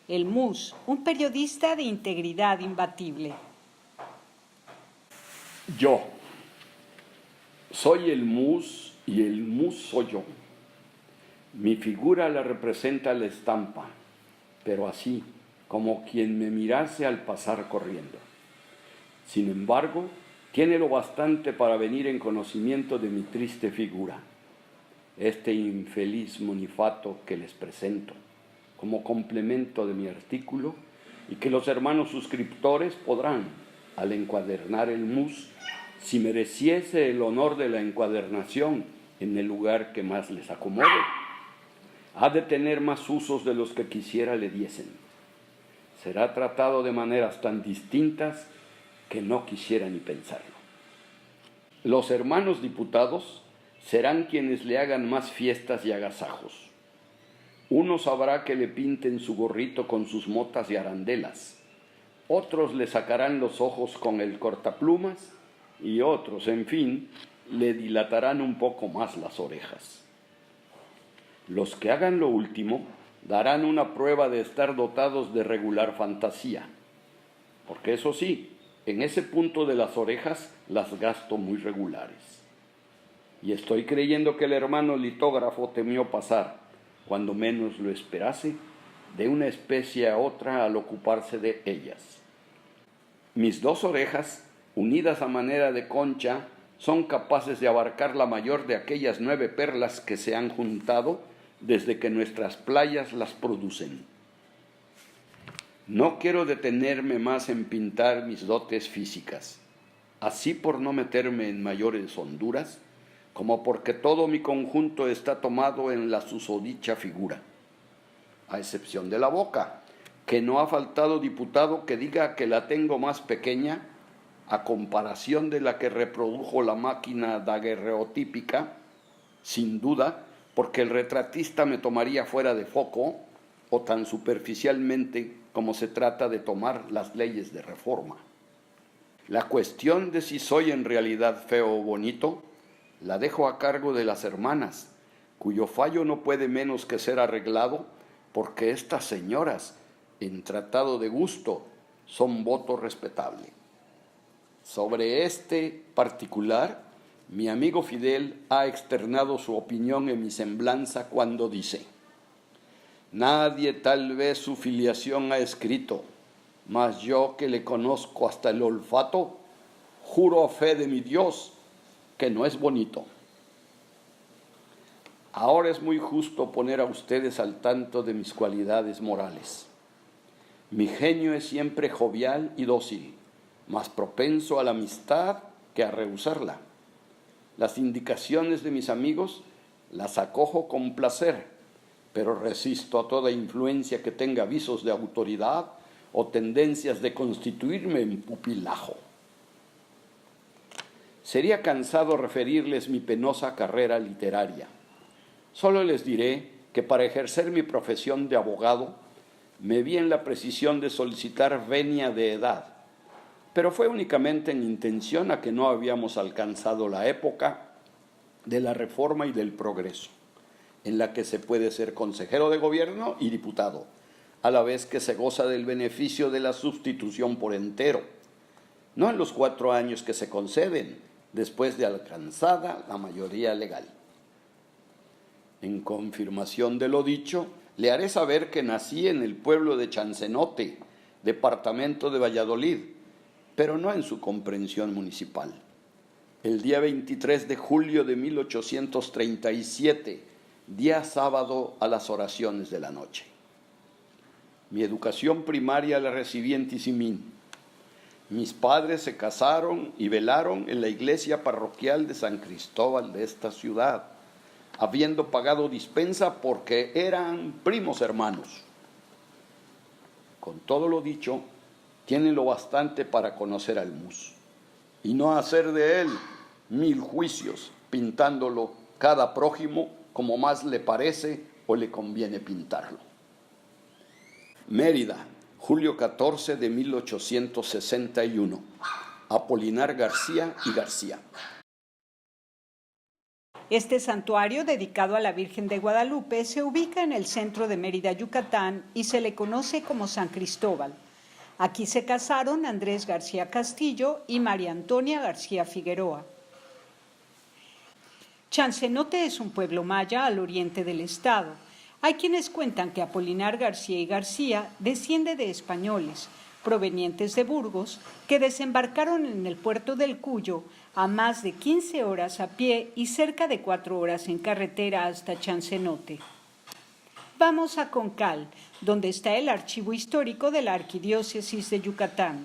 el MUS, un periodista de integridad imbatible. Yo soy el MUS y el MUS soy yo. Mi figura la representa la estampa, pero así, como quien me mirase al pasar corriendo. Sin embargo, tiene lo bastante para venir en conocimiento de mi triste figura, este infeliz monifato que les presento, como complemento de mi artículo, y que los hermanos suscriptores podrán, al encuadernar el MUS, si mereciese el honor de la encuadernación en el lugar que más les acomode, ha de tener más usos de los que quisiera le diesen. Será tratado de maneras tan distintas que no quisiera ni pensarlo. Los hermanos diputados serán quienes le hagan más fiestas y agasajos. Uno sabrá que le pinten su gorrito con sus motas y arandelas, otros le sacarán los ojos con el cortaplumas y otros, en fin, le dilatarán un poco más las orejas. Los que hagan lo último darán una prueba de estar dotados de regular fantasía, porque eso sí, en ese punto de las orejas las gasto muy regulares. Y estoy creyendo que el hermano litógrafo temió pasar, cuando menos lo esperase, de una especie a otra al ocuparse de ellas. Mis dos orejas, unidas a manera de concha, son capaces de abarcar la mayor de aquellas 9 perlas que se han juntado desde que nuestras playas las producen. No quiero detenerme más en pintar mis dotes físicas, así por no meterme en mayores honduras, como porque todo mi conjunto está tomado en la susodicha figura, a excepción de la boca, que no ha faltado diputado que diga que la tengo más pequeña a comparación de la que reprodujo la máquina daguerreotípica, sin duda, porque el retratista me tomaría fuera de foco o tan superficialmente como se trata de tomar las leyes de reforma. La cuestión de si soy en realidad feo o bonito la dejo a cargo de las hermanas, cuyo fallo no puede menos que ser arreglado porque estas señoras, en tratado de gusto, son voto respetable. Sobre este particular, mi amigo Fidel ha externado su opinión en mi semblanza cuando dice: nadie tal vez su filiación ha escrito, mas yo que le conozco hasta el olfato, juro a fe de mi Dios que no es bonito. Ahora es muy justo poner a ustedes al tanto de mis cualidades morales. Mi genio es siempre jovial y dócil, más propenso a la amistad que a rehusarla. Las indicaciones de mis amigos las acojo con placer, pero resisto a toda influencia que tenga visos de autoridad o tendencias de constituirme en pupilajo. Sería cansado referirles mi penosa carrera literaria. Solo les diré que para ejercer mi profesión de abogado me vi en la precisión de solicitar venia de edad, pero fue únicamente en intención a que no habíamos alcanzado la época de la reforma y del progreso, en la que se puede ser consejero de gobierno y diputado, a la vez que se goza del beneficio de la sustitución por entero, no en los 4 años que se conceden después de alcanzada la mayoría legal. En confirmación de lo dicho, le haré saber que nací en el pueblo de Chancenote, departamento de Valladolid, pero no en su comprensión municipal. El día 23 de julio de 1837, día sábado a las oraciones de la noche. Mi educación primaria la recibí en Tizimín. Mis padres se casaron y velaron en la iglesia parroquial de San Cristóbal de esta ciudad, habiendo pagado dispensa porque eran primos hermanos. Con todo lo dicho, tienen lo bastante para conocer al MUS y no hacer de él 1000 juicios, pintándolo cada prójimo como más le parece o le conviene pintarlo. Mérida, julio 14 de 1861. Apolinar García y García. Este santuario, dedicado a la Virgen de Guadalupe, se ubica en el centro de Mérida, Yucatán, y se le conoce como San Cristóbal. Aquí se casaron Andrés García Castillo y María Antonia García Figueroa. Chancenote es un pueblo maya al oriente del estado. Hay quienes cuentan que Apolinar García y García desciende de españoles, provenientes de Burgos, que desembarcaron en el puerto del Cuyo a más de 15 horas a pie y cerca de 4 horas en carretera hasta Chancenote. Vamos a Concal, donde está el archivo histórico de la Arquidiócesis de Yucatán.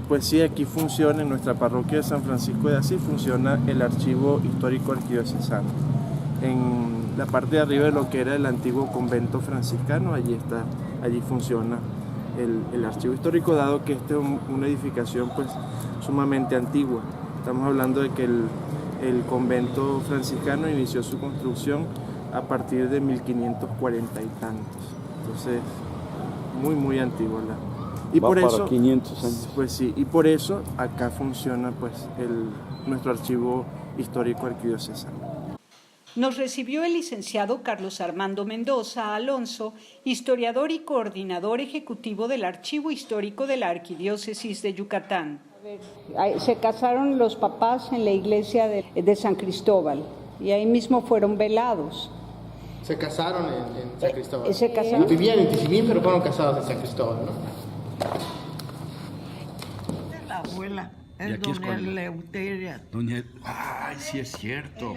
Pues sí, aquí funciona, en nuestra parroquia de San Francisco de Asís, funciona el archivo histórico arquidiocesano. En la parte de arriba de lo que era el antiguo convento franciscano, allí funciona el archivo histórico, dado que esta es una edificación pues sumamente antigua. Estamos hablando de que el convento franciscano inició su construcción a partir de 1540 y tantos. Entonces, muy antiguo. Y va por para eso, 500 años. Pues sí, y por eso acá funciona pues nuestro archivo histórico arquidiocesano. Nos recibió el licenciado Carlos Armando Mendoza Alonso, historiador y coordinador ejecutivo del Archivo Histórico de la Arquidiócesis de Yucatán. Se casaron los papás en la iglesia de San Cristóbal y ahí mismo fueron velados. Se casaron en San Cristóbal. Se casaron. Vivían en Tizimín, pero fueron casados en San Cristóbal, ¿no? La abuela, es doña Eleuteria. Ay, sí es cierto.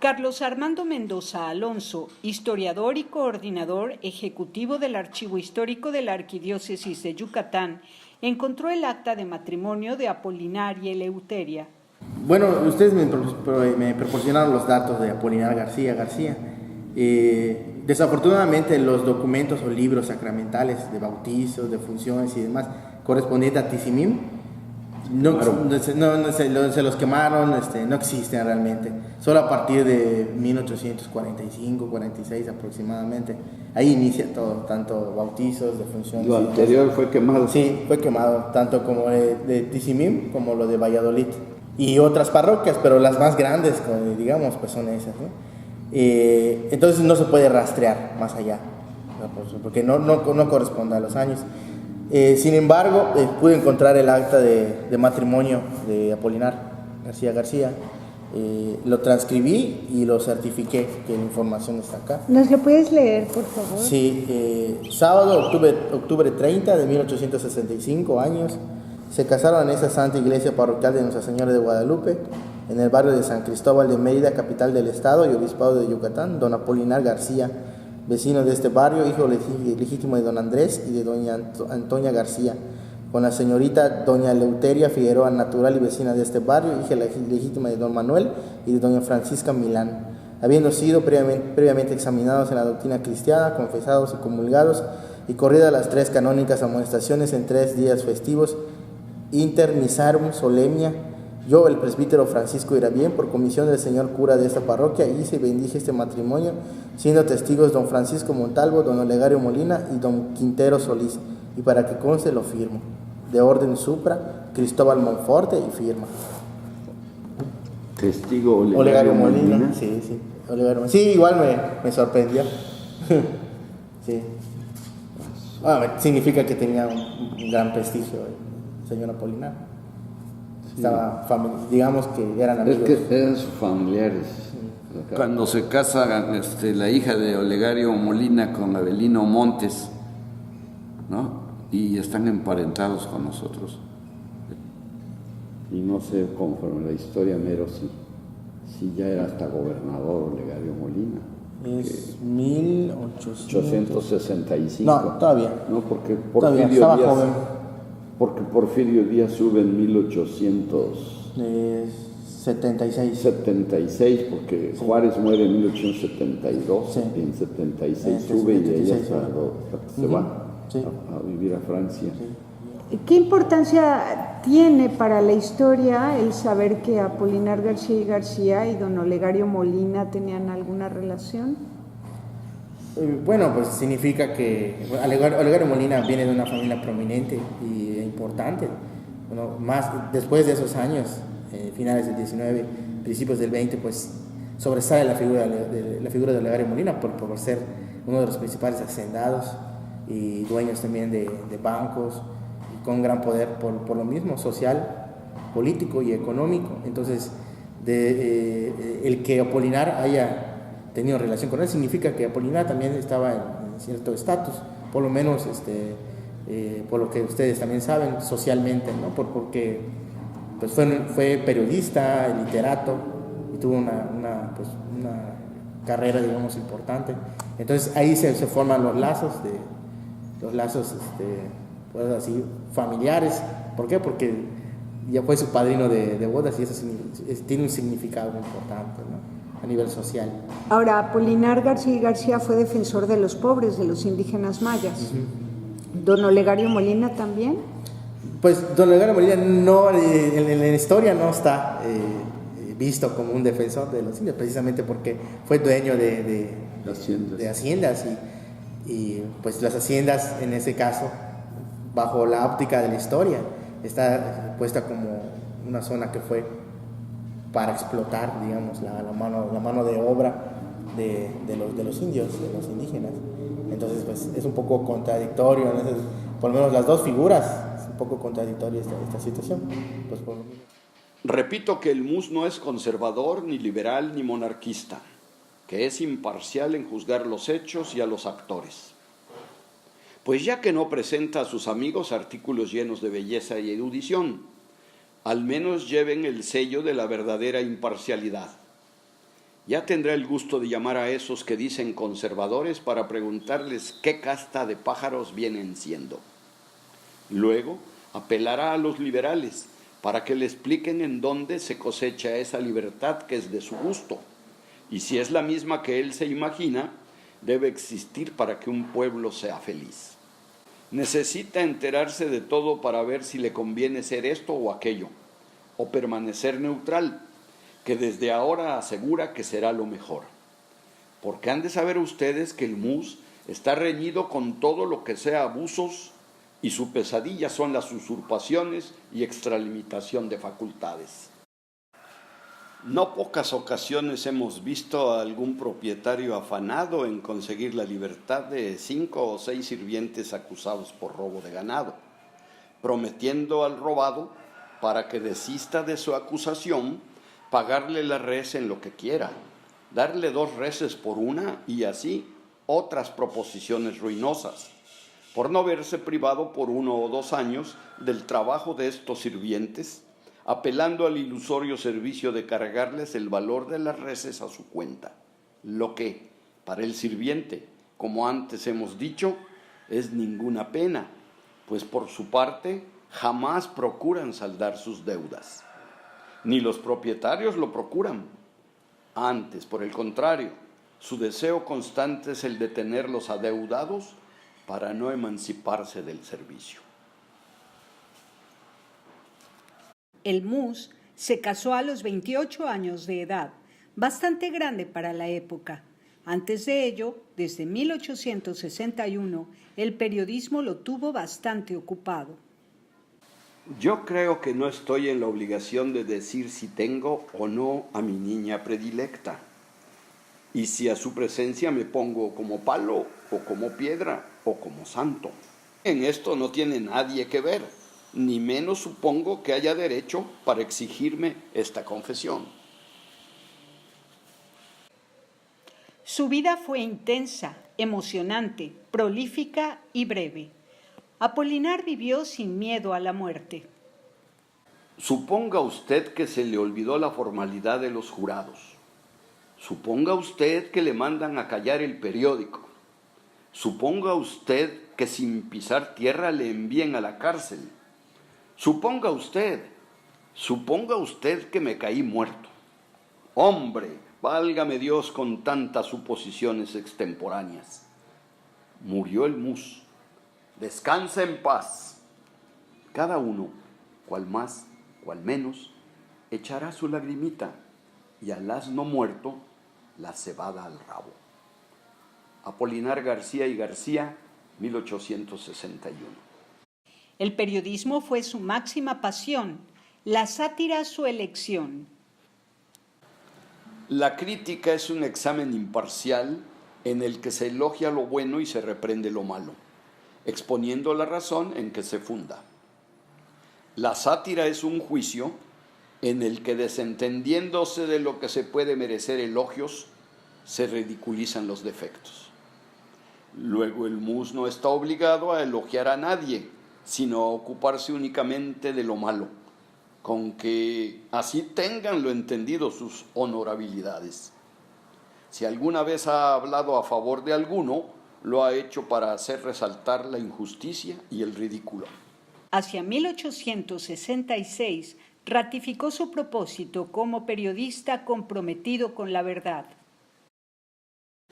Carlos Armando Mendoza Alonso, historiador y coordinador ejecutivo del Archivo Histórico de la Arquidiócesis de Yucatán, encontró el acta de matrimonio de Apolinar y Eleuteria. Bueno, ustedes me proporcionaron los datos de Apolinar García. Desafortunadamente los documentos o libros sacramentales de bautizos, de funciones y demás correspondientes a Tizimín se los quemaron, no existen realmente. Solo a partir de 1845-46 aproximadamente. Ahí inicia todo, tanto bautizos, de funciones. Lo anterior fue quemado. Sí, fue quemado, tanto como de Tizimín como lo de Valladolid. Y otras parroquias, pero las más grandes, digamos, pues son esas, ¿no? Entonces no se puede rastrear más allá, porque no corresponde a los años. Sin embargo, pude encontrar el acta de matrimonio de Apolinar García. Lo transcribí y lo certifiqué, que la información está acá. ¿Nos lo puedes leer, por favor? Sí, sábado, octubre 30 de 1865 años. Se casaron en esa santa iglesia parroquial de Nuestra Señora de Guadalupe, en el barrio de San Cristóbal de Mérida, capital del estado y obispado de Yucatán, don Apolinar García, vecino de este barrio, hijo legítimo de don Andrés y de doña Antonia García, con la señorita doña Eleuteria Figueroa, natural y vecina de este barrio, hija legítima de don Manuel y de doña Francisca Milán, habiendo sido previamente examinados en la doctrina cristiana, confesados y comulgados, y corridas las 3 canónicas amonestaciones en 3 días festivos, inter misarum solemnia. Yo, el presbítero Francisco Irabien, por comisión del señor cura de esta parroquia, hice y bendije este matrimonio, siendo testigos don Francisco Montalvo, don Olegario Molina y don Quintero Solís, y para que conste lo firmo. De orden supra, Cristóbal Monforte, y firma. Testigo Olegario Molina. Sí, Olegario Molina. Sí, igual me sorprendió. Sí. Significa que tenía un gran prestigio el señor Apolinar. Estaba digamos que eran amigos. Es que eran sus familiares. Cuando se casa la hija de Olegario Molina con Avelino Montes, ¿no? Y están emparentados con nosotros. Y no sé, conforme la historia mero, sí ya era hasta gobernador Olegario Molina. Es 1865. No, todavía. No, porque todavía estaba joven. Porque Porfirio Díaz sube en 1876, porque Juárez muere en 1872, sí. Y en 76 sube y de ahí hasta se va a vivir a Francia. Sí. ¿Qué importancia tiene para la historia el saber que Apolinar García y García y don Olegario Molina tenían alguna relación? Bueno, pues significa que Olegario Molina viene de una familia prominente y importante. Bueno, más después de esos años, finales del 19, principios del 20, pues sobresale la figura de Olegario Molina por ser uno de los principales hacendados y dueños también de bancos, y con gran poder por lo mismo social, político y económico. Entonces, el que Apolinar haya tenido relación con él significa que Apolinar también estaba en cierto estatus, por lo menos por lo que ustedes también saben socialmente, ¿no? Porque pues fue periodista, literato, y tuvo una carrera, digamos, importante. Entonces ahí se forman los lazos pues así, familiares. ¿Por qué? Porque ya fue su padrino de bodas, y eso tiene un significado muy importante, ¿no? A nivel social. Ahora, Apolinar García y García fue defensor de los pobres, de los indígenas mayas. ¿Don Olegario Molina también? Pues don Olegario Molina no, en la historia no está visto como un defensor de los indios, precisamente porque fue dueño de haciendas, y pues las haciendas, en ese caso, bajo la óptica de la historia, está puesta como una zona que fue para explotar, digamos, la mano de obra de los indios, de los indígenas. Entonces, pues es un poco contradictorio, ¿no? Por lo menos las dos figuras, es un poco contradictoria esta situación. Pues por lo menos. Repito que el MUS no es conservador, ni liberal, ni monarquista, que es imparcial en juzgar los hechos y a los actores. Pues ya que no presenta a sus amigos artículos llenos de belleza y erudición, al menos lleven el sello de la verdadera imparcialidad. Ya tendrá el gusto de llamar a esos que dicen conservadores para preguntarles qué casta de pájaros vienen siendo. Luego apelará a los liberales para que le expliquen en dónde se cosecha esa libertad que es de su gusto, y si es la misma que él se imagina, debe existir para que un pueblo sea feliz. Necesita enterarse de todo para ver si le conviene ser esto o aquello, o permanecer neutral, que desde ahora asegura que será lo mejor. Porque han de saber ustedes que el MUS está reñido con todo lo que sea abusos, y su pesadilla son las usurpaciones y extralimitación de facultades. No pocas ocasiones hemos visto a algún propietario afanado en conseguir la libertad de 5 o 6 sirvientes acusados por robo de ganado, prometiendo al robado, para que desista de su acusación, pagarle la res en lo que quiera, darle 2 reses por una, y así otras proposiciones ruinosas, por no verse privado por 1 o 2 años del trabajo de estos sirvientes, apelando al ilusorio servicio de cargarles el valor de las reses a su cuenta, lo que, para el sirviente, como antes hemos dicho, es ninguna pena, pues por su parte jamás procuran saldar sus deudas. Ni los propietarios lo procuran. Antes, por el contrario, su deseo constante es el de tener los adeudados para no emanciparse del servicio. El MUS se casó a los 28 años de edad, bastante grande para la época. Antes de ello, desde 1861, el periodismo lo tuvo bastante ocupado. Yo creo que no estoy en la obligación de decir si tengo o no a mi niña predilecta, y si a su presencia me pongo como palo, o como piedra, o como santo. En esto no tiene nadie que ver, ni menos supongo que haya derecho para exigirme esta confesión. Su vida fue intensa, emocionante, prolífica y breve. Apolinar vivió sin miedo a la muerte. Suponga usted que se le olvidó la formalidad de los jurados. Suponga usted que le mandan a callar el periódico. Suponga usted que sin pisar tierra le envíen a la cárcel. Suponga usted que me caí muerto. Hombre, válgame Dios con tantas suposiciones extemporáneas. Murió el MUS. Descansa en paz. Cada uno, cual más, cual menos, echará su lagrimita, y al asno muerto la cebada al rabo. Apolinar García y García, 1861. El periodismo fue su máxima pasión, La sátira, su elección. La crítica es un examen imparcial en el que se elogia lo bueno y se reprende lo malo, exponiendo la razón en que se funda. La sátira es un juicio en el que, desentendiéndose de lo que se puede merecer elogios, se ridiculizan los defectos. Luego el mus no está obligado a elogiar a nadie, sino a ocuparse únicamente de lo malo, con que así tengan lo entendido sus honorabilidades. Si alguna vez ha hablado a favor de alguno, lo ha hecho para hacer resaltar la injusticia y el ridículo. Hacia 1866 ratificó su propósito como periodista comprometido con la verdad.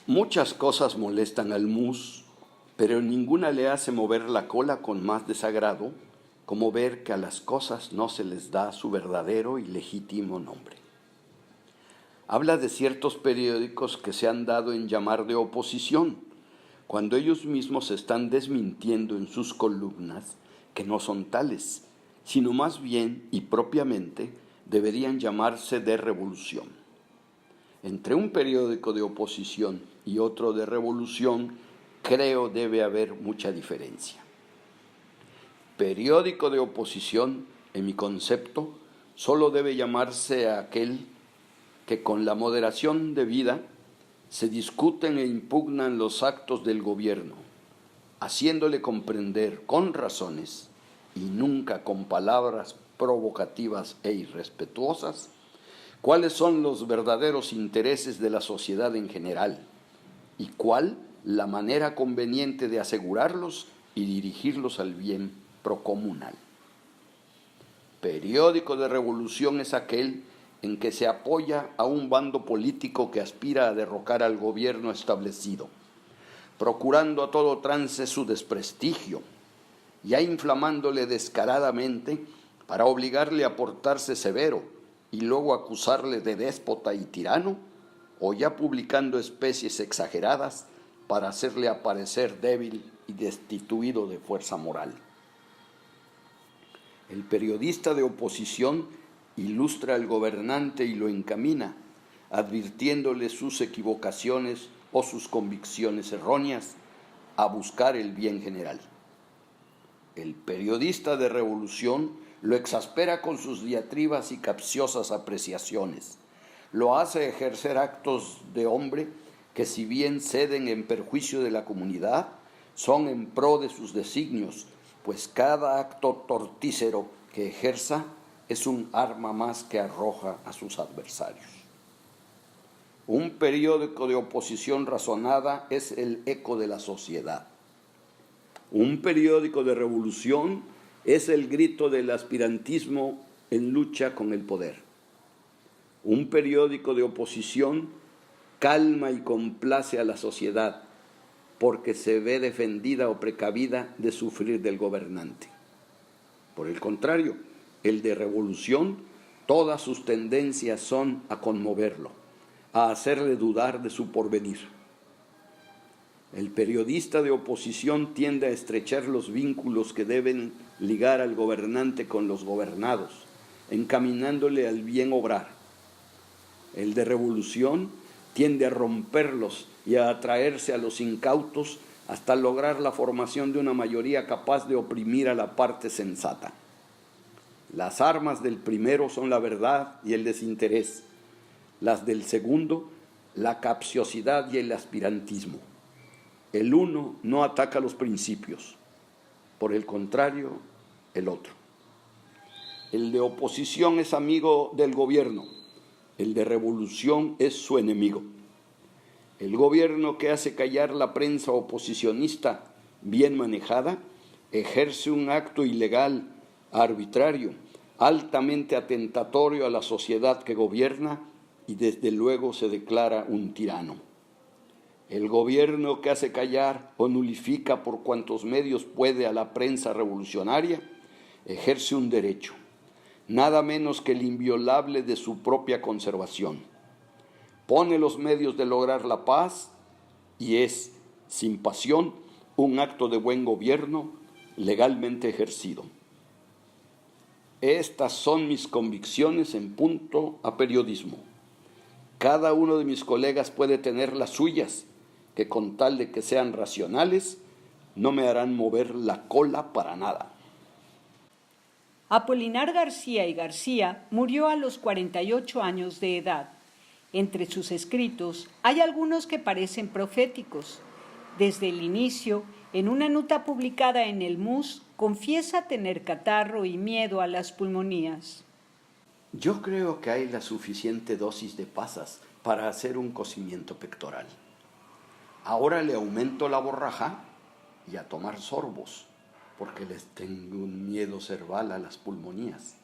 Muchas cosas molestan al mus, pero ninguna le hace mover la cola con más desagrado, como ver que a las cosas no se les da su verdadero y legítimo nombre. Habla de ciertos periódicos que se han dado en llamar de oposición, cuando ellos mismos están desmintiendo en sus columnas que no son tales, sino más bien y propiamente deberían llamarse de revolución. Entre un periódico de oposición y otro de revolución, creo debe haber mucha diferencia. Periódico de oposición, en mi concepto, solo debe llamarse a aquel que con la moderación debida se discuten e impugnan los actos del gobierno, haciéndole comprender con razones y nunca con palabras provocativas e irrespetuosas cuáles son los verdaderos intereses de la sociedad en general y cuál la manera conveniente de asegurarlos y dirigirlos al bien procomunal. Periódico de revolución es aquel en que se apoya a un bando político que aspira a derrocar al gobierno establecido, procurando a todo trance su desprestigio, ya inflamándole descaradamente para obligarle a portarse severo y luego acusarle de déspota y tirano, o ya publicando especies exageradas para hacerle aparecer débil y destituido de fuerza moral. El periodista de oposición ilustra al gobernante y lo encamina, advirtiéndole sus equivocaciones o sus convicciones erróneas a buscar el bien general. El periodista de revolución lo exaspera con sus diatribas y capciosas apreciaciones. Lo hace ejercer actos de hombre que, si bien ceden en perjuicio de la comunidad, son en pro de sus designios, pues cada acto tortícero que ejerza es un arma más que arroja a sus adversarios. Un periódico de oposición razonada es el eco de la sociedad. Un periódico de revolución es el grito del aspirantismo en lucha con el poder. Un periódico de oposición calma y complace a la sociedad porque se ve defendida o precavida de sufrir del gobernante. Por el contrario, el de revolución, todas sus tendencias son a conmoverlo, a hacerle dudar de su porvenir. El periodista de oposición tiende a estrechar los vínculos que deben ligar al gobernante con los gobernados, encaminándole al bien obrar. El de revolución tiende a romperlos y a atraerse a los incautos hasta lograr la formación de una mayoría capaz de oprimir a la parte sensata. Las armas del primero son la verdad y el desinterés, las del segundo, la capciosidad y el aspirantismo. El uno no ataca los principios, por el contrario, el otro. El de oposición es amigo del gobierno, el de revolución es su enemigo. El gobierno que hace callar la prensa oposicionista bien manejada ejerce un acto ilegal, arbitrario, altamente atentatorio a la sociedad que gobierna y desde luego se declara un tirano. El gobierno que hace callar o nulifica por cuantos medios puede a la prensa revolucionaria ejerce un derecho, nada menos que el inviolable de su propia conservación. Pone los medios de lograr la paz y es, sin pasión, un acto de buen gobierno legalmente ejercido. Estas son mis convicciones en punto a periodismo. Cada uno de mis colegas puede tener las suyas, que con tal de que sean racionales, no me harán mover la cola para nada. Apolinar García y García murió a los 48 años de edad. Entre sus escritos hay algunos que parecen proféticos. Desde el inicio, en una nota publicada en el MUS, confiesa tener catarro y miedo a las pulmonías. Yo creo que hay la suficiente dosis de pasas para hacer un cocimiento pectoral. Ahora le aumento la borraja y a tomar sorbos, porque les tengo un miedo cerval a las pulmonías.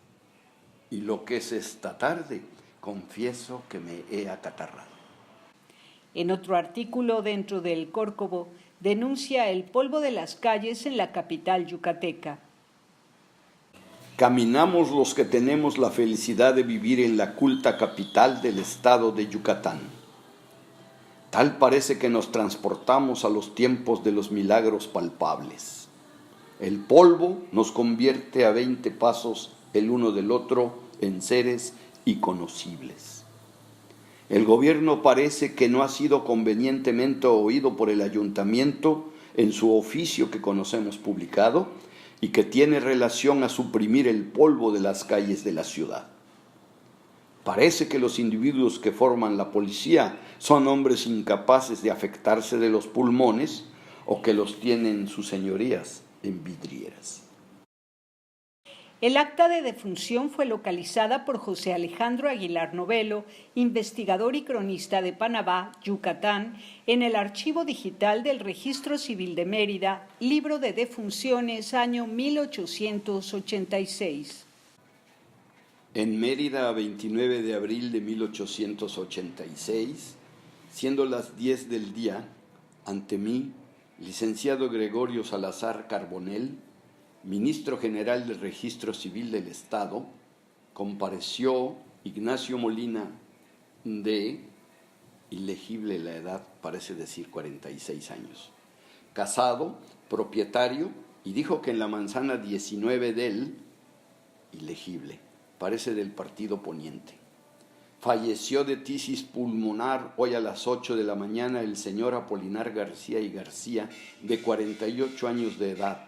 Y lo que es esta tarde, confieso que me he acatarrado. En otro artículo dentro del Córcovo, denuncia el polvo de las calles en la capital yucateca. Caminamos los que tenemos la felicidad de vivir en la culta capital del estado de Yucatán. Tal parece que nos transportamos a los tiempos de los milagros palpables. El polvo nos convierte a 20 pasos el uno del otro en seres inconocibles. El gobierno parece que no ha sido convenientemente oído por el ayuntamiento en su oficio que conocemos publicado y que tiene relación a suprimir el polvo de las calles de la ciudad. Parece que los individuos que forman la policía son hombres incapaces de afectarse de los pulmones o que los tienen sus señorías en vidrieras. El acta de defunción fue localizada por José Alejandro Aguilar Novelo, investigador y cronista de Panabá, Yucatán, en el archivo digital del Registro Civil de Mérida, libro de defunciones, año 1886. En Mérida, 29 de abril de 1886, siendo las 10 del día, ante mí, licenciado Gregorio Salazar Carbonell, ministro general del Registro Civil del Estado, compareció Ignacio Molina de, ilegible la edad, parece decir 46 años, casado, propietario, y dijo que en la manzana 19 del, ilegible, parece del Partido Poniente. Falleció de tisis pulmonar hoy a las 8 de la mañana el señor Apolinar García y García, de 48 años de edad,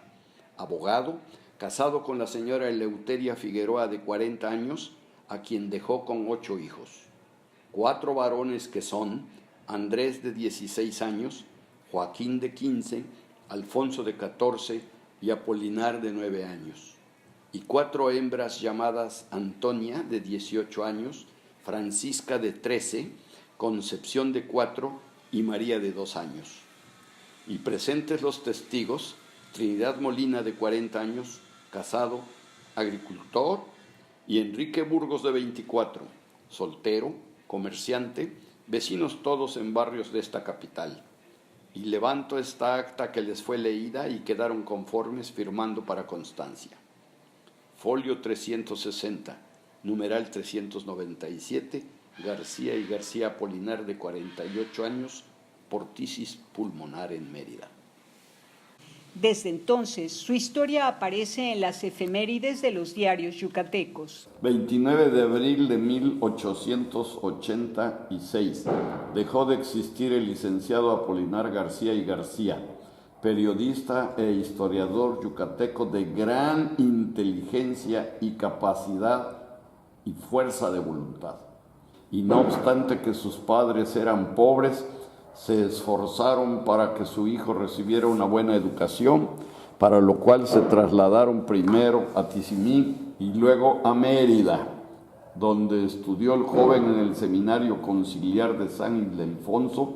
abogado, casado con la señora Eleuteria Figueroa, de 40 años, a quien dejó con 8 hijos. 4 varones que son Andrés, de 16 años, Joaquín, de 15, Alfonso, de 14 y Apolinar, de 9 años. Y 4 hembras llamadas Antonia, de 18 años, Francisca, de 13, Concepción, de 4 y María, de 2 años. Y presentes los testigos, Trinidad Molina, de 40 años, casado, agricultor, y Enrique Burgos, de 24, soltero, comerciante, vecinos todos en barrios de esta capital. Y levanto esta acta que les fue leída y quedaron conformes firmando para constancia. Folio 360, numeral 397, García y García Apolinar, de 48 años, por tisis pulmonar en Mérida. Desde entonces, su historia aparece en las efemérides de los diarios yucatecos. 29 de abril de 1886. Dejó de existir el licenciado Apolinar García y García, periodista e historiador yucateco de gran inteligencia y capacidad y fuerza de voluntad. Y no obstante que sus padres eran pobres, se esforzaron para que su hijo recibiera una buena educación, para lo cual se trasladaron primero a Tizimín y luego a Mérida, donde estudió el joven en el Seminario Conciliar de San Ildefonso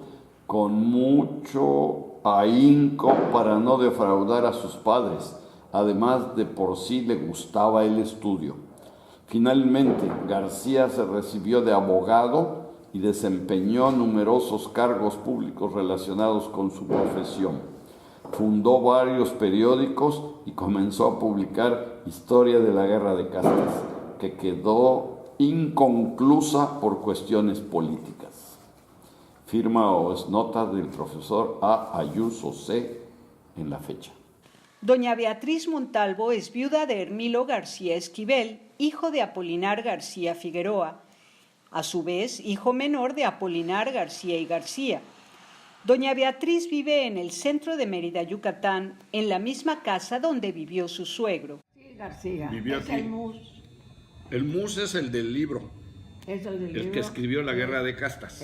con mucho ahínco para no defraudar a sus padres. Además, de por sí le gustaba el estudio. Finalmente, García se recibió de abogado y desempeñó numerosos cargos públicos relacionados con su profesión. Fundó varios periódicos y comenzó a publicar Historia de la Guerra de Castas, que quedó inconclusa por cuestiones políticas. Firma o es nota del profesor A. Ayuso C. en la fecha. Doña Beatriz Montalvo es viuda de Hermilo García Esquivel, hijo de Apolinar García Figueroa, a su vez hijo menor de Apolinar García y García. Doña Beatriz vive en el centro de Mérida, Yucatán, en la misma casa donde vivió su suegro. Sí, García. Vivió es aquí. el MUS. El MUS es el del libro, Es el del el libro. que escribió La Guerra de Castas.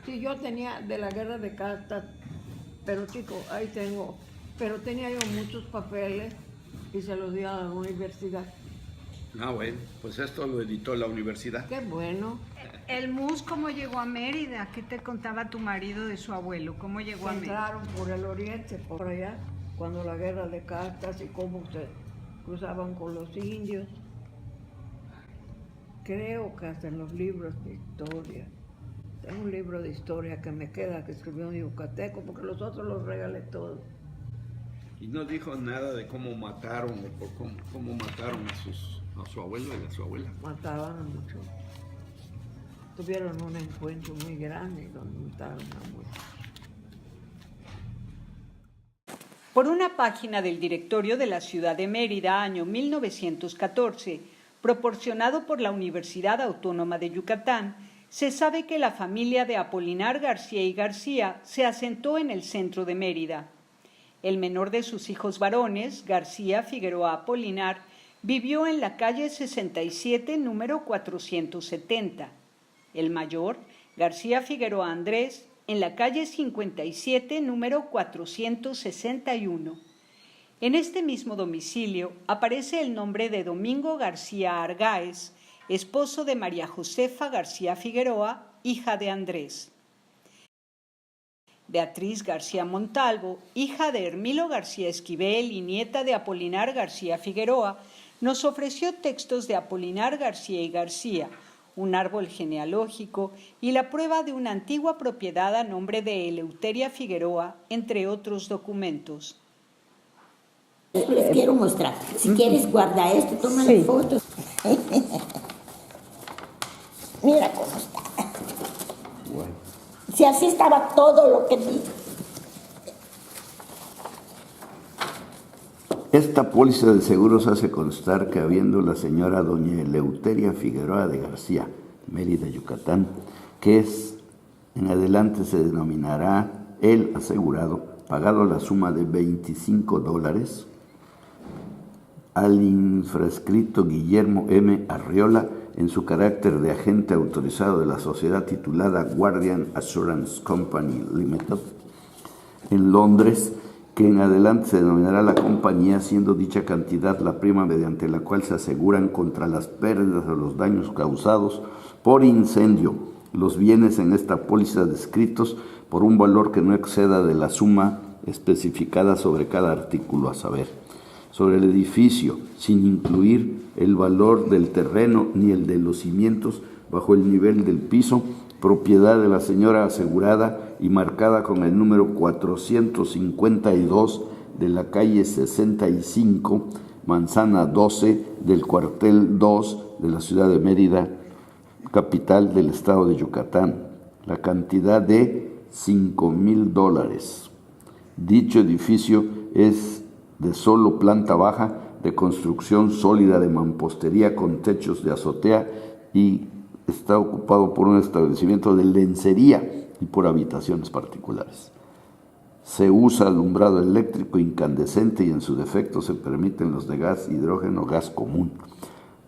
Sí, yo tenía de la Guerra de Castas, pero chico, ahí tengo. Pero tenía yo muchos papeles y se los di a la universidad. Ah, bueno, pues esto lo editó la universidad. Qué bueno. ¿El MUS cómo llegó a Mérida? ¿Qué te contaba tu marido de su abuelo? ¿Cómo llegó a Mérida? Entraron por el oriente, por allá, cuando la Guerra de Castas y cómo se cruzaban con los indios. Creo que hasta en los libros de historia. Tengo un libro de historia que me queda, que escribió un yucateco, porque los otros los regalé todos. Y no dijo nada de cómo mataron o por cómo mataron a su abuelo y a su abuela. Mataban a muchos. Tuvieron un encuentro muy grande donde mataron a muchos. Por una página del Directorio de la Ciudad de Mérida, año 1914, proporcionado por la Universidad Autónoma de Yucatán, se sabe que la familia de Apolinar García y García se asentó en el centro de Mérida. El menor de sus hijos varones, García Figueroa Apolinar, vivió en la calle 67, número 470. El mayor, García Figueroa Andrés, en la calle 57, número 461. En este mismo domicilio aparece el nombre de Domingo García Argáez, esposo de María Josefa García Figueroa, hija de Andrés. Beatriz García Montalvo, hija de Hermilo García Esquivel y nieta de Apolinar García Figueroa, nos ofreció textos de Apolinar García y García, un árbol genealógico y la prueba de una antigua propiedad a nombre de Eleuteria Figueroa, entre otros documentos. Les quiero mostrar. Si quieres, guarda esto, tómale fotos. Mira cómo está. Bueno. Si así estaba todo lo que vi. Esta póliza de seguros hace constar que habiendo la señora doña Eleuteria Figueroa de García, Mérida, Yucatán, que en adelante se denominará el asegurado, pagado la suma de $25 al infrascrito Guillermo M. Arriola en su carácter de agente autorizado de la sociedad titulada Guardian Assurance Company Limited en Londres, que en adelante se denominará la compañía, siendo dicha cantidad la prima mediante la cual se aseguran contra las pérdidas o los daños causados por incendio los bienes en esta póliza descritos por un valor que no exceda de la suma especificada sobre cada artículo, a saber, sobre el edificio, sin incluir el valor del terreno ni el de los cimientos bajo el nivel del piso, propiedad de la señora asegurada y marcada con el número 452 de la calle 65, manzana 12 del cuartel 2 de la ciudad de Mérida, capital del estado de Yucatán, la cantidad de $5,000. Dicho edificio es de solo planta baja, de construcción sólida de mampostería con techos de azotea y está ocupado por un establecimiento de lencería y por habitaciones particulares. Se usa alumbrado eléctrico incandescente y en su defecto se permiten los de gas, hidrógeno, gas común,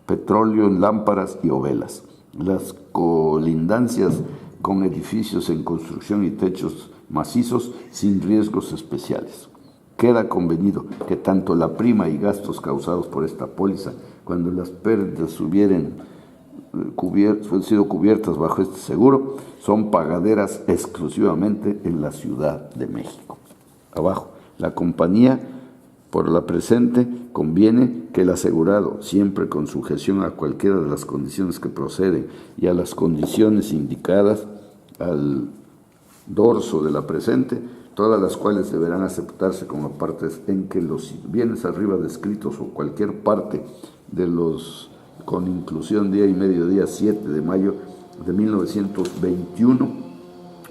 petróleo en lámparas y o velas. Las colindancias con edificios en construcción y techos macizos sin riesgos especiales. Queda convenido que tanto la prima y gastos causados por esta póliza, cuando las pérdidas hubieran sido cubiertas bajo este seguro, son pagaderas exclusivamente en la Ciudad de México. Abajo, la compañía, por la presente, conviene que el asegurado, siempre con sujeción a cualquiera de las condiciones que proceden y a las condiciones indicadas al dorso de la presente, todas las cuales deberán aceptarse como partes en que los bienes arriba descritos o cualquier parte de los, con inclusión día y mediodía 7 de mayo de 1921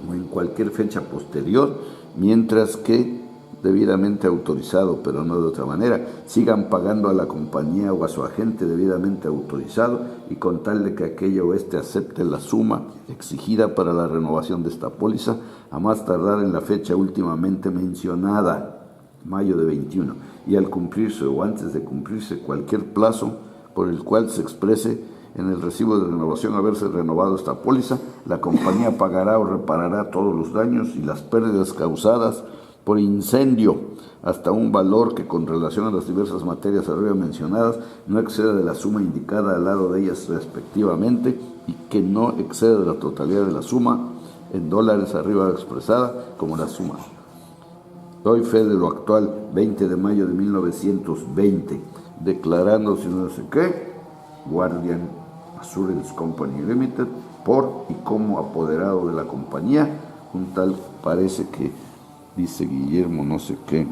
o en cualquier fecha posterior, mientras que debidamente autorizado, pero no de otra manera, sigan pagando a la compañía o a su agente debidamente autorizado y con tal de que aquella o éste acepte la suma exigida para la renovación de esta póliza, a más tardar en la fecha últimamente mencionada, mayo de 21, y al cumplirse o antes de cumplirse cualquier plazo por el cual se exprese en el recibo de renovación haberse renovado esta póliza, la compañía pagará o reparará todos los daños y las pérdidas causadas por incendio hasta un valor que con relación a las diversas materias arriba mencionadas no exceda de la suma indicada al lado de ellas respectivamente y que no exceda de la totalidad de la suma en dólares arriba expresada como la suma. Doy fe de lo actual, 20 de mayo de 1920, declarándose no sé qué, Guardian Assurance Company Limited, por y como apoderado de la compañía, un tal parece que dice Guillermo no sé qué,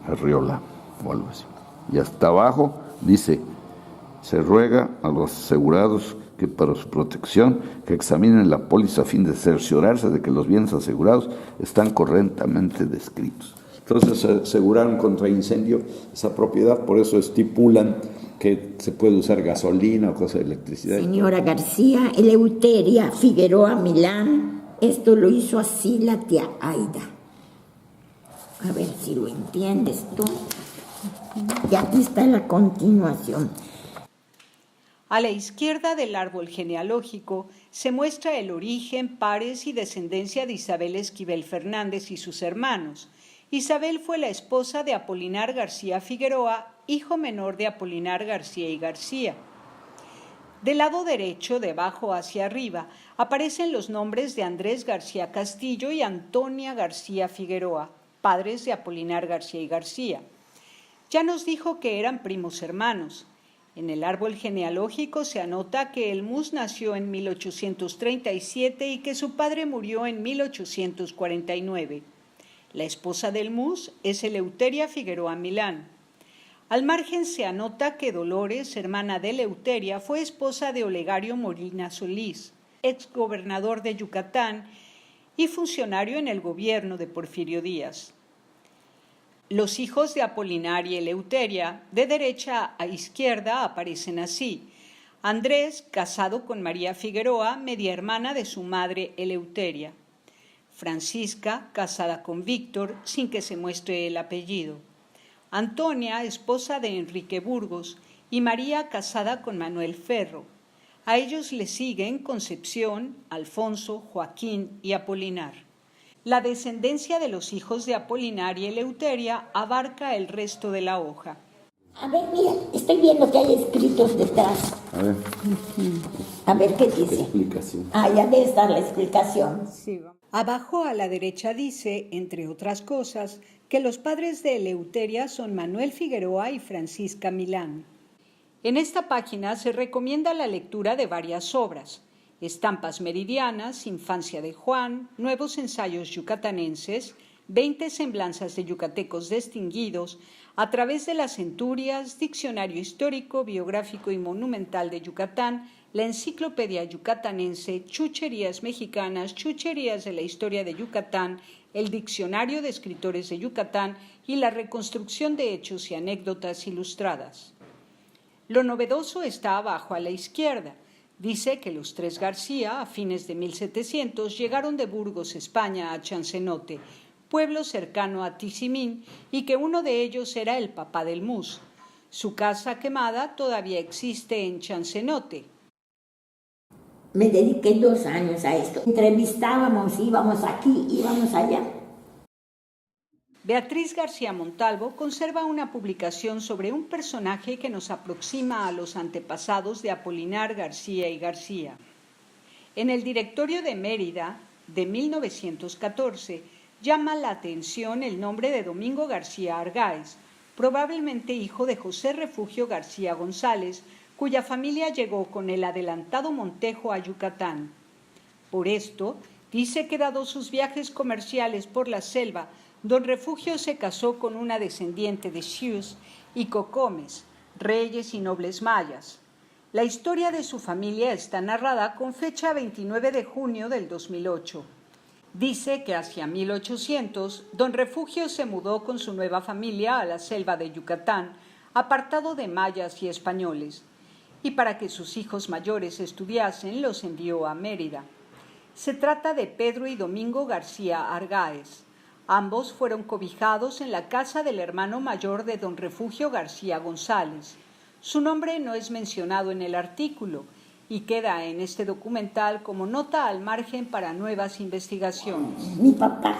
Arriola o algo así. Y hasta abajo dice, se ruega a los asegurados que para su protección que examinen la póliza a fin de cerciorarse de que los bienes asegurados están correctamente descritos. Entonces aseguraron contra incendio esa propiedad, por eso estipulan que se puede usar gasolina o cosas de electricidad. Señora García, Eleuteria Figueroa Milán, esto lo hizo así la tía Aida. A ver si lo entiendes tú. Y aquí está la continuación. A la izquierda del árbol genealógico se muestra el origen, pares y descendencia de Isabel Esquivel Fernández y sus hermanos. Isabel fue la esposa de Apolinar García Figueroa, hijo menor de Apolinar García y García. Del lado derecho, de abajo hacia arriba, aparecen los nombres de Andrés García Castillo y Antonia García Figueroa, padres de Apolinar García y García. Ya nos dijo que eran primos hermanos. En el árbol genealógico se anota que el Mus nació en 1837 y que su padre murió en 1849. La esposa del Mus es Eleuteria Figueroa Milán. Al margen se anota que Dolores, hermana de Eleuteria, fue esposa de Olegario Molina Solís, exgobernador de Yucatán y funcionario en el gobierno de Porfirio Díaz. Los hijos de Apolinar y Eleuteria, de derecha a izquierda, aparecen así. Andrés, casado con María Figueroa, media hermana de su madre Eleuteria. Francisca, casada con Víctor, sin que se muestre el apellido. Antonia, esposa de Enrique Burgos, y María, casada con Manuel Ferro. A ellos le siguen Concepción, Alfonso, Joaquín y Apolinar. La descendencia de los hijos de Apolinar y Eleuteria abarca el resto de la hoja. A ver, mira, estoy viendo que hay escritos detrás. A ver. A ver qué dice. Explicación. Ah, ya debe estar la explicación. Sí. Abajo a la derecha dice, entre otras cosas, que los padres de Eleuteria son Manuel Figueroa y Francisca Milán. En esta página se recomienda la lectura de varias obras: Estampas Meridianas, Infancia de Juan, Nuevos Ensayos Yucatanenses, 20 Semblanzas de Yucatecos Distinguidos, A través de las Centurias, Diccionario Histórico, Biográfico y Monumental de Yucatán, la Enciclopedia Yucatanense, Chucherías Mexicanas, Chucherías de la Historia de Yucatán, el Diccionario de Escritores de Yucatán y la Reconstrucción de Hechos y Anécdotas Ilustradas. Lo novedoso está abajo a la izquierda. Dice que los tres García, a fines de 1700, llegaron de Burgos, España, a Chancenote, pueblo cercano a Tizimín, y que uno de ellos era el papá del Mus. Su casa quemada todavía existe en Chancenote. Me dediqué 2 años a esto. Entrevistábamos, íbamos aquí, íbamos allá. Beatriz García Montalvo conserva una publicación sobre un personaje que nos aproxima a los antepasados de Apolinar García y García. En el Directorio de Mérida, de 1914, llama la atención el nombre de Domingo García Argáez, probablemente hijo de José Refugio García González, cuya familia llegó con el adelantado Montejo a Yucatán. Por esto, dice que dado sus viajes comerciales por la selva, don Refugio se casó con una descendiente de Xius y Cocomes, reyes y nobles mayas. La historia de su familia está narrada con fecha 29 de junio del 2008. Dice que hacia 1800, don Refugio se mudó con su nueva familia a la selva de Yucatán, apartado de mayas y españoles, y para que sus hijos mayores estudiasen los envió a Mérida. Se trata de Pedro y Domingo García Argáez. Ambos fueron cobijados en la casa del hermano mayor de don Refugio García González. Su nombre no es mencionado en el artículo y queda en este documental como nota al margen para nuevas investigaciones. Mi papá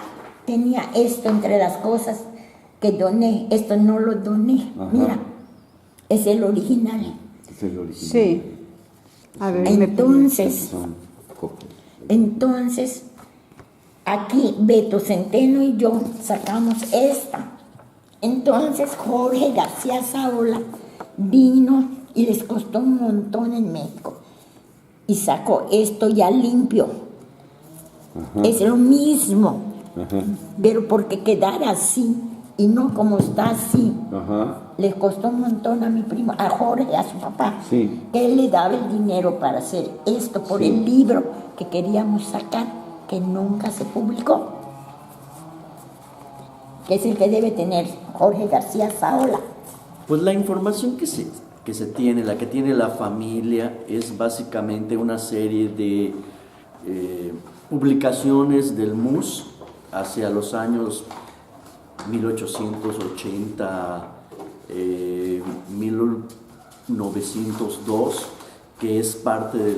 tenía esto entre las cosas que doné. Esto no lo doné. Ajá. Mira, es el original. Es el original. Sí. A ver, entonces, aquí Beto Centeno y yo sacamos esta. Entonces Jorge García Saola vino y les costó un montón en México. Y sacó esto ya limpio. Ajá. Es lo mismo. Ajá. Pero porque quedara así y no como está así. Ajá. Les costó un montón a mi primo, a Jorge, a su papá. Sí. Él le daba el dinero para hacer esto por el libro que queríamos sacar, que nunca se publicó. Que es el que debe tener Jorge García Saola. Pues la información que se tiene, la que tiene la familia, es básicamente una serie de publicaciones del MUS hacia los años 1880, 1902, que es parte de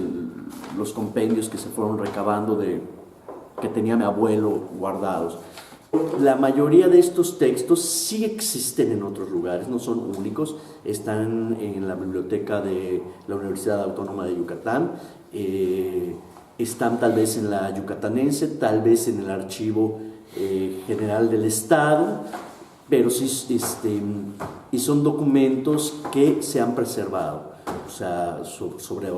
los compendios que se fueron recabando que tenía mi abuelo guardados. La mayoría de estos textos sí existen en otros lugares, no son únicos, están en la biblioteca de la Universidad Autónoma de Yucatán, están tal vez en la Yucatanense, tal vez en el Archivo General del Estado, pero sí, y son documentos que se han preservado, o sea, sobre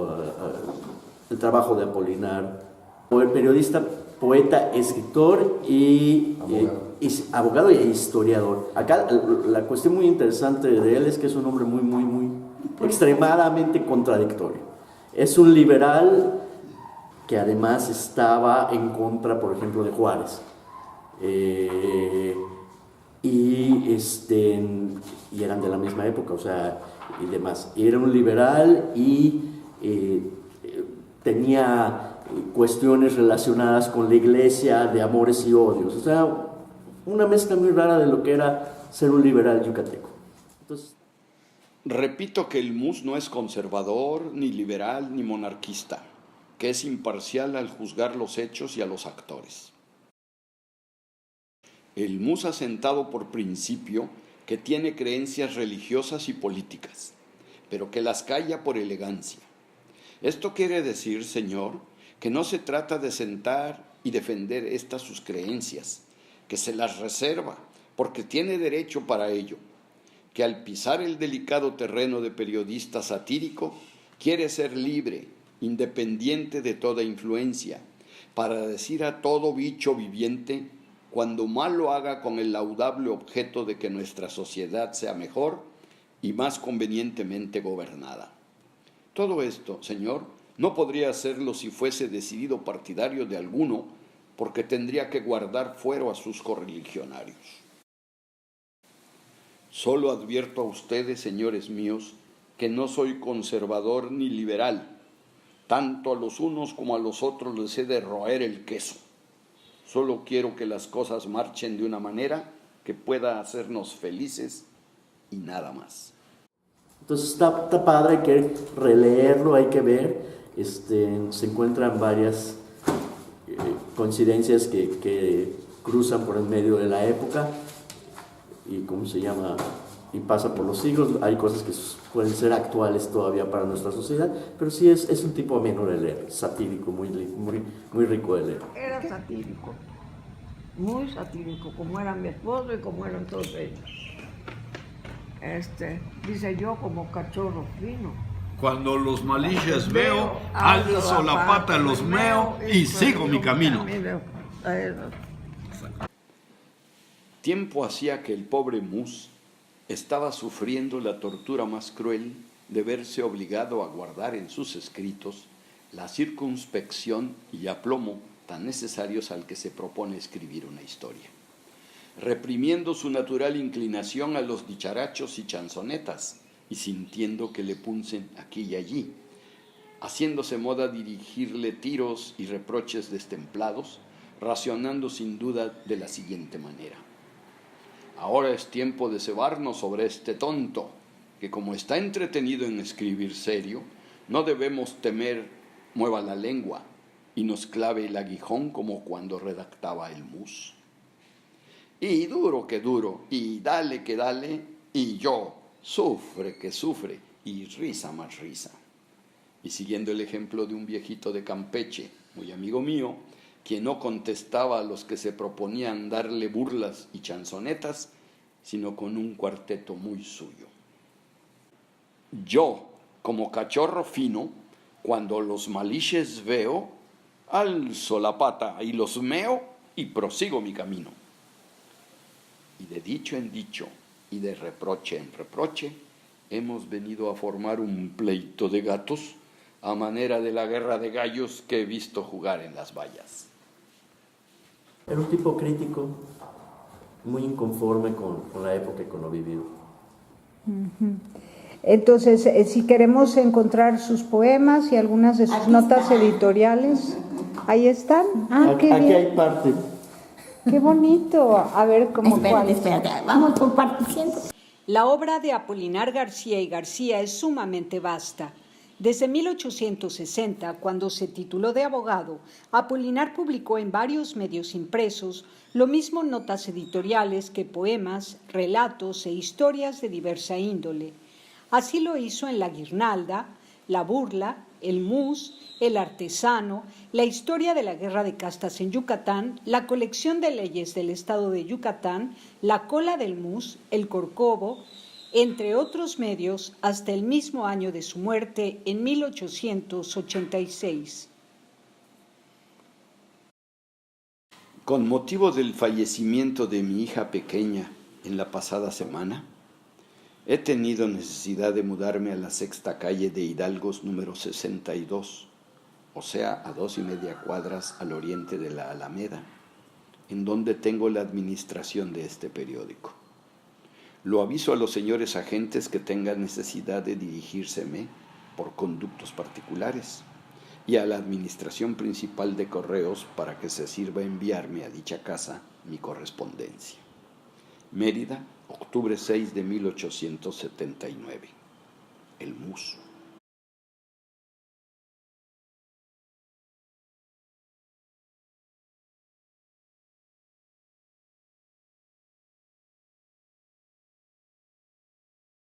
el trabajo de Apolinar, o el periodista, poeta, escritor y abogado y historiador. Acá la cuestión muy interesante de él es que es un hombre muy extremadamente contradictorio. Es un liberal que además estaba en contra, por ejemplo, de Juárez. Y eran de la misma época, o sea, y demás. Era un liberal y tenía cuestiones relacionadas con la iglesia, de amores y odios, o sea, una mezcla muy rara de lo que era ser un liberal yucateco. Entonces, repito que el MUS no es conservador, ni liberal, ni monarquista, que es imparcial al juzgar los hechos y a los actores. El MUS ha sentado por principio que tiene creencias religiosas y políticas, pero que las calla por elegancia. Esto quiere decir, señor, que no se trata de sentar y defender estas sus creencias, que se las reserva porque tiene derecho para ello, que al pisar el delicado terreno de periodista satírico quiere ser libre, independiente de toda influencia, para decir a todo bicho viviente cuando mal lo haga con el laudable objeto de que nuestra sociedad sea mejor y más convenientemente gobernada. Todo esto, señor, no podría hacerlo si fuese decidido partidario de alguno, porque tendría que guardar fuero a sus correligionarios. Solo advierto a ustedes, señores míos, que no soy conservador ni liberal. Tanto a los unos como a los otros les he de roer el queso. Solo quiero que las cosas marchen de una manera que pueda hacernos felices y nada más. Entonces está padre, hay que releerlo, hay que ver. Se encuentran varias coincidencias que cruzan por el medio de la época y y pasa por los siglos. Hay cosas que pueden ser actuales todavía para nuestra sociedad, pero sí es un tipo ameno de leer, satírico, muy rico de leer. Era satírico, muy satírico, como era mi esposo y como eran todos ellos. Dice yo como cachorro fino. Cuando los maliches veo, alzo la pata, los meo y sigo mi camino. Tiempo hacía que el pobre Mus estaba sufriendo la tortura más cruel de verse obligado a guardar en sus escritos la circunspección y aplomo tan necesarios al que se propone escribir una historia, reprimiendo su natural inclinación a los dicharachos y chanzonetas y sintiendo que le punzan aquí y allí, haciéndose moda dirigirle tiros y reproches destemplados, racionando sin duda de la siguiente manera: ahora es tiempo de cebarnos sobre este tonto, que como está entretenido en escribir serio, no debemos temer mueva la lengua y nos clave el aguijón como cuando redactaba el Mus. Y duro que duro, y dale que dale, y yo, sufre que sufre, y risa más risa. Y siguiendo el ejemplo de un viejito de Campeche, muy amigo mío, quien no contestaba a los que se proponían darle burlas y chanzonetas, sino con un cuarteto muy suyo. Yo, como cachorro fino, cuando los maliches veo, alzo la pata y los meo y prosigo mi camino. Y de dicho en dicho y de reproche en reproche, hemos venido a formar un pleito de gatos a manera de la guerra de gallos que he visto jugar en las vallas. Era un tipo crítico, muy inconforme con la época que lo vivió. Entonces, si queremos encontrar sus poemas y algunas de sus Aquí notas está. editoriales, ahí están. Aquí Qué bien. hay parte. Qué bonito. A ver, ¿cómo cuál? Espérate, vamos compartiendo. La obra de Apolinar García y García es sumamente vasta. Desde 1860, cuando se tituló de abogado, Apolinar publicó en varios medios impresos lo mismo notas editoriales que poemas, relatos e historias de diversa índole. Así lo hizo en La Guirnalda, La Burla, El Mus, El Artesano, La Historia de la Guerra de Castas en Yucatán, La Colección de Leyes del Estado de Yucatán, La Cola del Mus, El Corcovo, entre otros medios, hasta el mismo año de su muerte, en 1886. Con motivo del fallecimiento de mi hija pequeña en la pasada semana, he tenido necesidad de mudarme a la sexta calle de Hidalgos número 62, o sea, a 2.5 cuadras al oriente de la Alameda, en donde tengo la administración de este periódico. Lo aviso a los señores agentes que tengan necesidad de dirigírseme por conductos particulares y a la administración principal de correos para que se sirva enviarme a dicha casa mi correspondencia. Mérida, octubre 6 de 1879. El Mus.